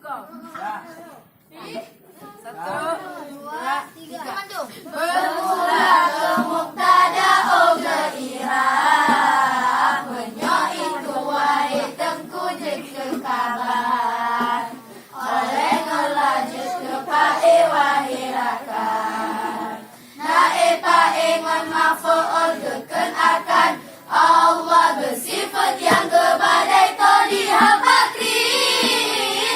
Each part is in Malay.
kau. Ya. 1, 2, 3. Bermula ke mubtada gairah, menyoi tuai tengku jeka kabar. Oleh ngelaju ke pae wahirakan. Nae pae ngon mafo'ol geken akan. Allah bersifat yang gebadai todi hapakri.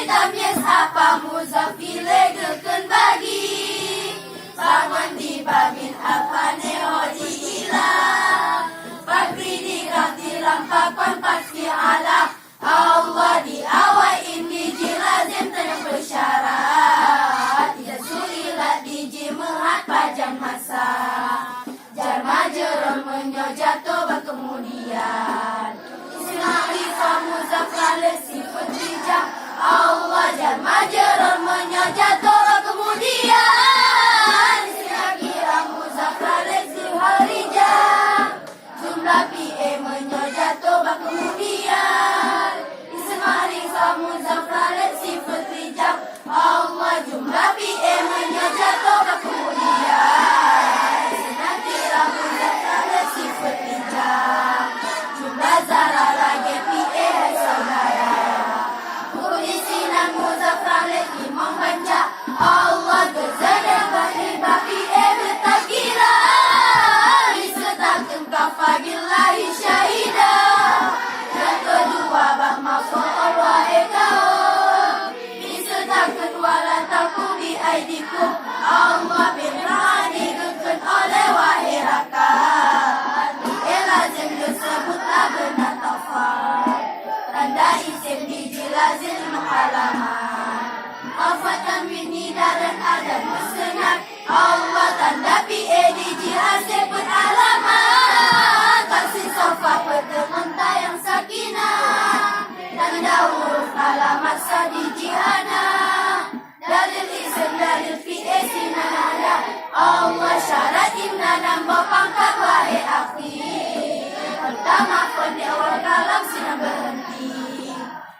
Tamyes apa muzafile geken bagi. Bangun di babin apa nehoji ilah. Fakri dirati lampakon pasti ala. Allah di awal ini jilazim tenang bersyarat. Tidak suilah diji mehat pajang masa. Jarma jeron menyojatuh berkemudian. Ismail kamu zafrale sifat bijak. Allah jarma jeron menyojatuh berkemudian. Ismail zafrale sifat bijak. Jumlah PA menyojatuh berkemudian. Ismail kamu zafrale sifat bijak. Allah jumlah PA menyojatuh berkemudian. Jumlah zara lagi PA hai saudara. Polisi dan muzaffar lagi membaca. Allah gezada bahibah PA bertakira. Isetakan kafabillahi syahidah. Yang kedua bah mafu'ul wa ekaum. Isetakan walataku bi aidikum. Allah birrani geken oleh wahirakan. Lazim disebutlah benar tafal. Tanda isim dijilazim mu'alaman. Afatan wini daran ada musnad. Allah tanda PA dijilazim beralaman. Kasih sofa pertemuan tayang sakinah. Tanda huruf alamat sadijihana. Dalil isim dalil PA sinanada. Allah syarat imna nambah pangkat wae akhi. Pertama, pada awal kalam sinar berhenti.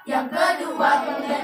Yang kedua, kemudian